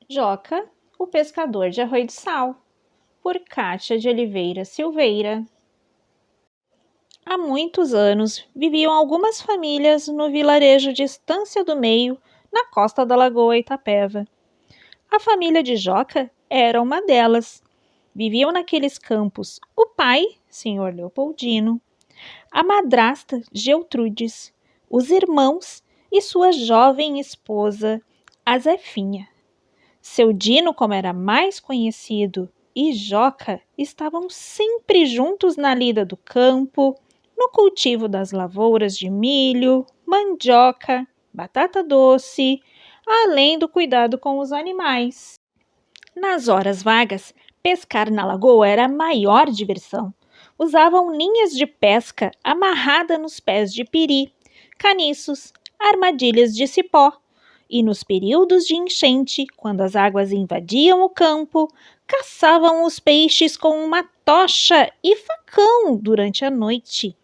Joca, o pescador de arroio de sal, por Cátia de Oliveira Silveira. Há muitos anos viviam algumas famílias no vilarejo de Estância do Meio, na costa da Lagoa Itapeva. A família de Joca era uma delas. Viviam naqueles campos o pai, senhor Leopoldino, a madrasta Geltrudes, os irmãos e sua jovem esposa, a Zefinha. Seu Dino, como era mais conhecido, e Joca estavam sempre juntos na lida do campo, no cultivo das lavouras de milho, mandioca, batata doce, além do cuidado com os animais. Nas horas vagas, pescar na lagoa era a maior diversão. Usavam linhas de pesca amarrada nos pés de piri, caniços, armadilhas de cipó. E nos períodos de enchente, quando as águas invadiam o campo, caçavam os peixes com uma tocha e facão durante a noite.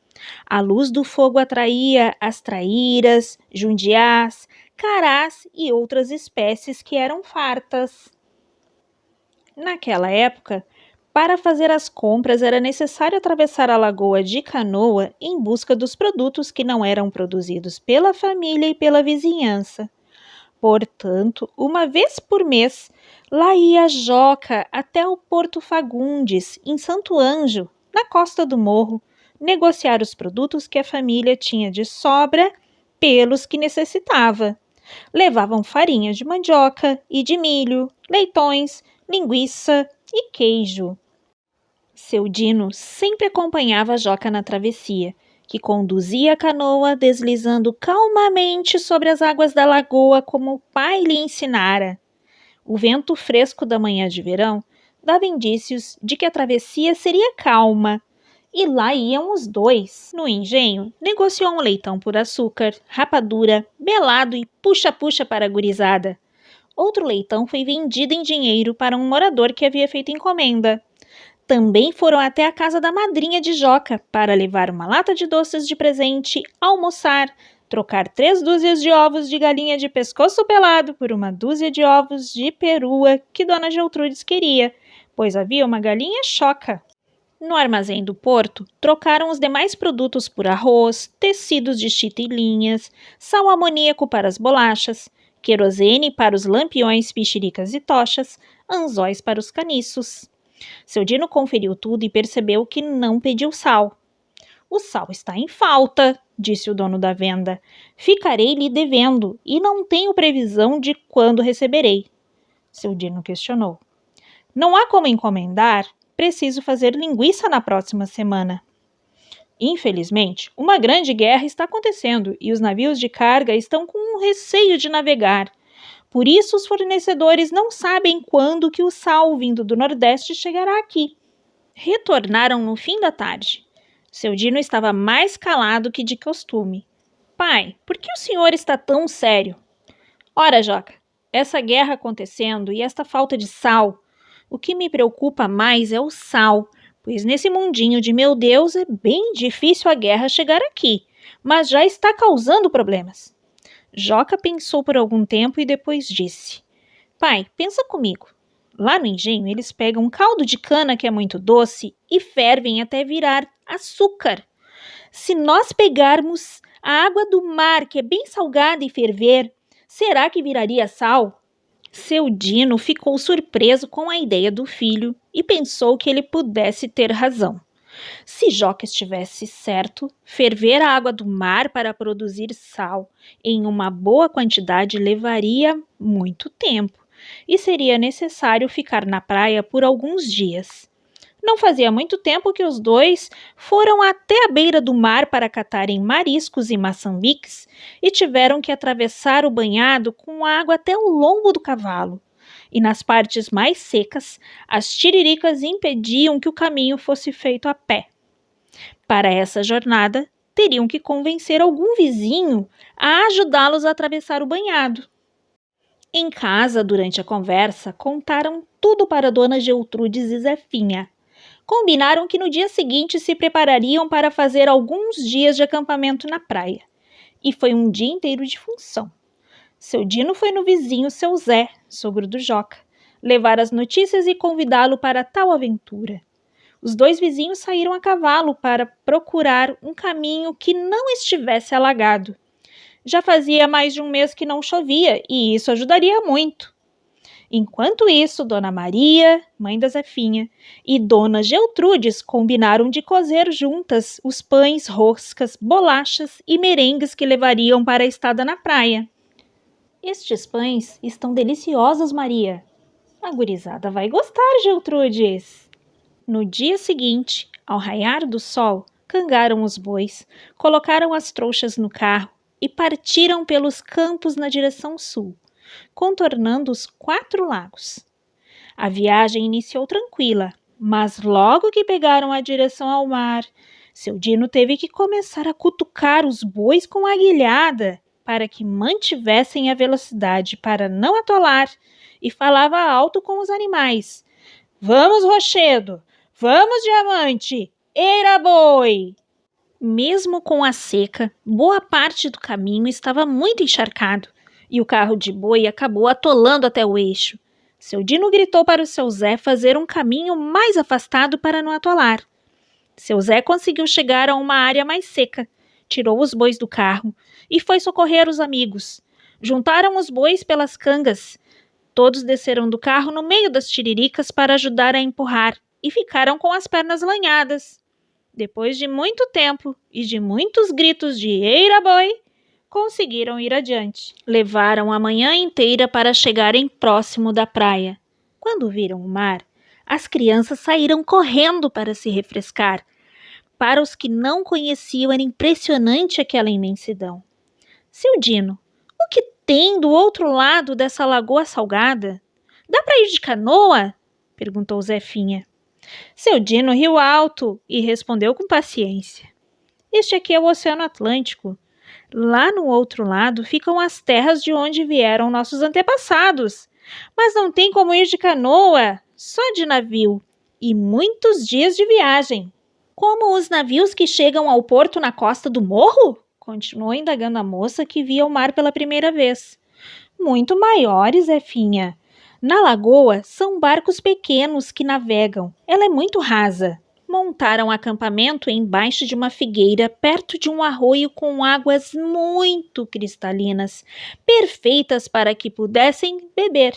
A luz do fogo atraía as traíras, jundiás, carás e outras espécies que eram fartas. Naquela época, para fazer as compras era necessário atravessar a lagoa de canoa em busca dos produtos que não eram produzidos pela família e pela vizinhança. Portanto, uma vez por mês, lá ia Joca até o Porto Fagundes, em Santo Anjo, na costa do morro, negociar os produtos que a família tinha de sobra pelos que necessitava. Levavam farinha de mandioca e de milho, leitões, linguiça e queijo. Seu Dino sempre acompanhava Joca na travessia, que conduzia a canoa deslizando calmamente sobre as águas da lagoa como o pai lhe ensinara. O vento fresco da manhã de verão dava indícios de que a travessia seria calma, e lá iam os dois. No engenho, negociou um leitão por açúcar, rapadura, melado e puxa-puxa para a gurizada. Outro leitão foi vendido em dinheiro para um morador que havia feito encomenda. Também foram até a casa da madrinha de Joca para levar uma lata de doces de presente, almoçar, trocar 3 dúzias de ovos de galinha de pescoço pelado por uma dúzia de ovos de perua que Dona Geltrudes queria, pois havia uma galinha choca. No armazém do porto, trocaram os demais produtos por arroz, tecidos de chita e linhas, sal amoníaco para as bolachas, querosene para os lampiões, pixiricas e tochas, anzóis para os caniços. Seu Dino conferiu tudo e percebeu que não pediu sal. O sal está em falta, disse o dono da venda. Ficarei lhe devendo e não tenho previsão de quando receberei. Seu Dino questionou. Não há como encomendar? Preciso fazer linguiça na próxima semana. Infelizmente, uma grande guerra está acontecendo e os navios de carga estão com receio de navegar. Por isso, os fornecedores não sabem quando que o sal vindo do Nordeste chegará aqui. Retornaram no fim da tarde. Seu Dino estava mais calado que de costume. Pai, por que o senhor está tão sério? Ora, Joca, essa guerra acontecendo e esta falta de sal. O que me preocupa mais é o sal, pois nesse mundinho de meu Deus é bem difícil a guerra chegar aqui, mas já está causando problemas. Joca pensou por algum tempo e depois disse: Pai, pensa comigo. Lá no engenho eles pegam um caldo de cana que é muito doce e fervem até virar açúcar. Se nós pegarmos a água do mar, que é bem salgada, e ferver, será que viraria sal? Seu Dino ficou surpreso com a ideia do filho e pensou que ele pudesse ter razão. Se Joca estivesse certo, ferver a água do mar para produzir sal em uma boa quantidade levaria muito tempo e seria necessário ficar na praia por alguns dias. Não fazia muito tempo que os dois foram até a beira do mar para catarem mariscos e maçambiques e tiveram que atravessar o banhado com água até o lombo do cavalo. E nas partes mais secas, as tiriricas impediam que o caminho fosse feito a pé. Para essa jornada, teriam que convencer algum vizinho a ajudá-los a atravessar o banhado. Em casa, durante a conversa, contaram tudo para Dona Geltrudes e Zefinha. Combinaram que no dia seguinte se preparariam para fazer alguns dias de acampamento na praia. E foi um dia inteiro de função. Seu Dino foi no vizinho seu Zé, sogro do Joca, levar as notícias e convidá-lo para tal aventura. Os dois vizinhos saíram a cavalo para procurar um caminho que não estivesse alagado. Já fazia mais de um mês que não chovia e isso ajudaria muito. Enquanto isso, Dona Maria, mãe da Zefinha, e Dona Geltrudes combinaram de cozer juntas os pães, roscas, bolachas e merengues que levariam para a estada na praia. Estes pães estão deliciosos, Maria. A gurizada vai gostar, Geltrudes. No dia seguinte, ao raiar do sol, cangaram os bois, colocaram as trouxas no carro e partiram pelos campos na direção sul, contornando os 4 lagos. A viagem iniciou tranquila, mas logo que pegaram a direção ao mar, seu Dino teve que começar a cutucar os bois com a aguilhada para que mantivessem a velocidade para não atolar e falava alto com os animais. Vamos, Rochedo! Vamos, Diamante! Eira, boi! Mesmo com a seca, boa parte do caminho estava muito encharcado e o carro de boi acabou atolando até o eixo. Seu Dino gritou para o seu Zé fazer um caminho mais afastado para não atolar. Seu Zé conseguiu chegar a uma área mais seca, tirou os bois do carro e foi socorrer os amigos. Juntaram os bois pelas cangas. Todos desceram do carro no meio das tiriricas para ajudar a empurrar e ficaram com as pernas lanhadas. Depois de muito tempo e de muitos gritos de eira boi, conseguiram ir adiante. Levaram a manhã inteira para chegarem próximo da praia. Quando viram o mar, as crianças saíram correndo para se refrescar. Para os que não conheciam, era impressionante aquela imensidão. Seu Dino, o que tem do outro lado dessa lagoa salgada? Dá para ir de canoa? Perguntou Zefinha. Seu Dino riu alto e respondeu com paciência. Este aqui é o Oceano Atlântico. Lá no outro lado ficam as terras de onde vieram nossos antepassados. Mas não tem como ir de canoa, só de navio, e muitos dias de viagem. Como os navios que chegam ao porto na costa do morro? Continuou indagando a moça que via o mar pela primeira vez. Muito maiores, Zefinha. Na lagoa são barcos pequenos que navegam. Ela é muito rasa. Montaram acampamento embaixo de uma figueira, perto de um arroio com águas muito cristalinas, perfeitas para que pudessem beber.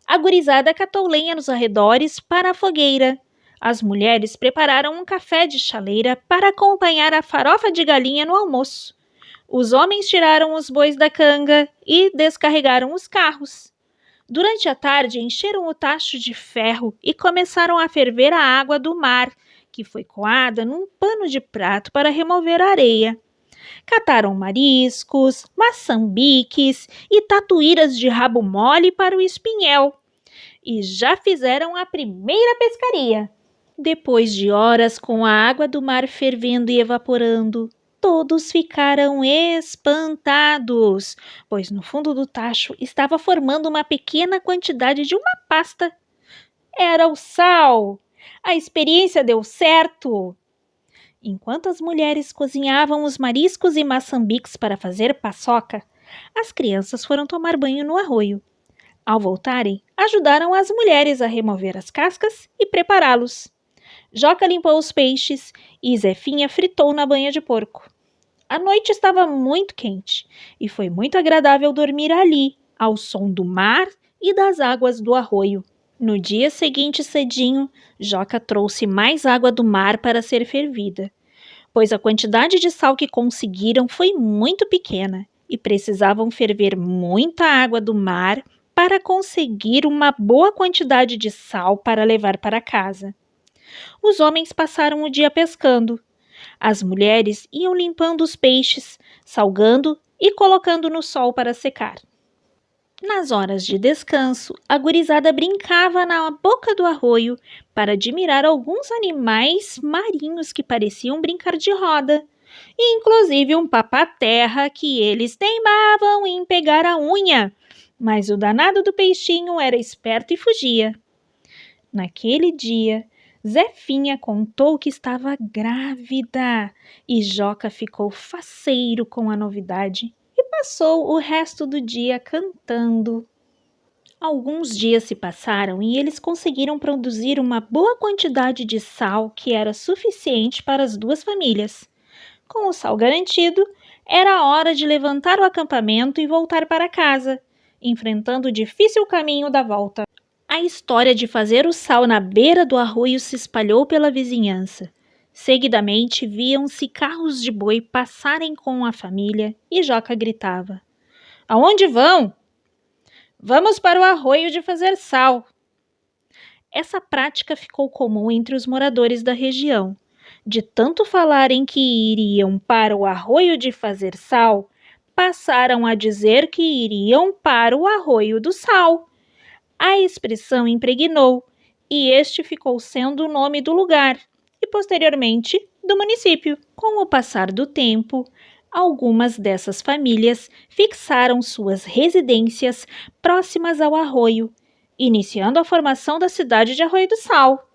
A gurizada catou lenha nos arredores para a fogueira. As mulheres prepararam um café de chaleira para acompanhar a farofa de galinha no almoço. Os homens tiraram os bois da canga e descarregaram os carros. Durante a tarde, encheram o tacho de ferro e começaram a ferver a água do mar, que foi coada num pano de prato para remover a areia. Cataram mariscos, maçambiques e tatuíras de rabo mole para o espinhel. E já fizeram a primeira pescaria. Depois de horas com a água do mar fervendo e evaporando, todos ficaram espantados, pois no fundo do tacho estava formando uma pequena quantidade de uma pasta. Era o sal! A experiência deu certo! Enquanto as mulheres cozinhavam os mariscos e maçambiques para fazer paçoca, as crianças foram tomar banho no arroio. Ao voltarem, ajudaram as mulheres a remover as cascas e prepará-los. Joca limpou os peixes e Zefinha fritou na banha de porco. A noite estava muito quente e foi muito agradável dormir ali, ao som do mar e das águas do arroio. No dia seguinte cedinho, Joca trouxe mais água do mar para ser fervida, pois a quantidade de sal que conseguiram foi muito pequena e precisavam ferver muita água do mar para conseguir uma boa quantidade de sal para levar para casa. Os homens passaram o dia pescando. As mulheres iam limpando os peixes, salgando e colocando no sol para secar. Nas horas de descanso, a gurizada brincava na boca do arroio para admirar alguns animais marinhos que pareciam brincar de roda, e inclusive um papa-terra que eles teimavam em pegar a unha, mas o danado do peixinho era esperto e fugia. Naquele dia, Zefinha contou que estava grávida e Joca ficou faceiro com a novidade e passou o resto do dia cantando. Alguns dias se passaram e eles conseguiram produzir uma boa quantidade de sal que era suficiente para as duas famílias. Com o sal garantido, era hora de levantar o acampamento e voltar para casa, enfrentando o difícil caminho da volta. A história de fazer o sal na beira do arroio se espalhou pela vizinhança. Seguidamente, viam-se carros de boi passarem com a família e Joca gritava: "Aonde vão?" "Vamos para o arroio de fazer sal." Essa prática ficou comum entre os moradores da região. De tanto falarem que iriam para o arroio de fazer sal, passaram a dizer que iriam para o arroio do sal. A expressão impregnou e este ficou sendo o nome do lugar e, posteriormente, do município. Com o passar do tempo, algumas dessas famílias fixaram suas residências próximas ao arroio, iniciando a formação da cidade de Arroio do Sal.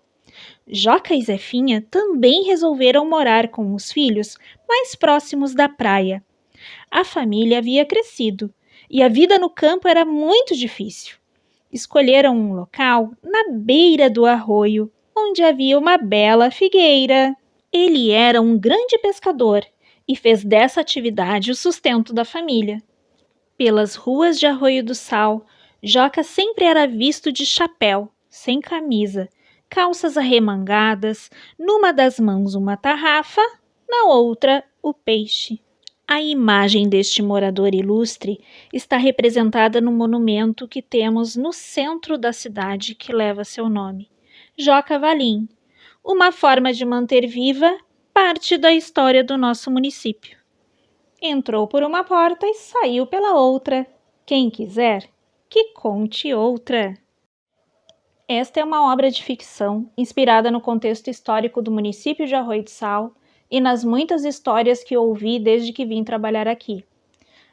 Joca e Zefinha também resolveram morar com os filhos mais próximos da praia. A família havia crescido e a vida no campo era muito difícil. Escolheram um local na beira do arroio, onde havia uma bela figueira. Ele era um grande pescador e fez dessa atividade o sustento da família. Pelas ruas de Arroio do Sal, Joca sempre era visto de chapéu, sem camisa, calças arremangadas, numa das mãos uma tarrafa, na outra o peixe. A imagem deste morador ilustre está representada no monumento que temos no centro da cidade que leva seu nome, Joca Valim, uma forma de manter viva parte da história do nosso município. Entrou por uma porta e saiu pela outra. Quem quiser, que conte outra. Esta é uma obra de ficção inspirada no contexto histórico do município de Arroio do Sal e nas muitas histórias que ouvi desde que vim trabalhar aqui.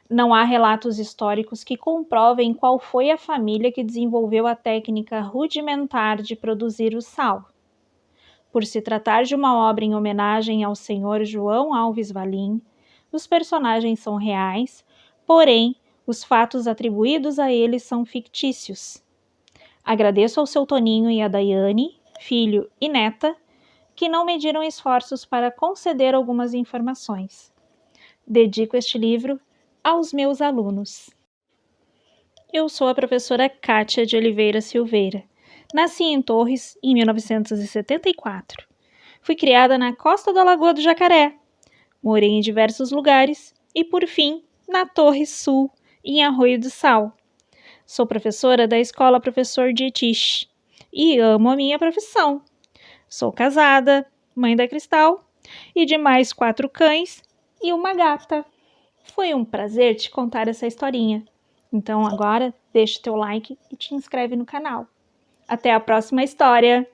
Não há relatos históricos que comprovem qual foi a família que desenvolveu a técnica rudimentar de produzir o sal. Por se tratar de uma obra em homenagem ao senhor João Alves Valim, os personagens são reais, porém, os fatos atribuídos a eles são fictícios. Agradeço ao seu Toninho e à Daiane, filho e neta, que não mediram esforços para conceder algumas informações. Dedico este livro aos meus alunos. Eu sou a professora Kátia de Oliveira Silveira. Nasci em Torres em 1974. Fui criada na costa da Lagoa do Jacaré. Morei em diversos lugares e, por fim, na Torre Sul, em Arroio do Sal. Sou professora da Escola Professor Dietrich e amo a minha profissão. Sou casada, mãe da Cristal e de mais 4 cães e uma gata. Foi um prazer te contar essa historinha. Então agora deixa o teu like e te inscreve no canal. Até a próxima história!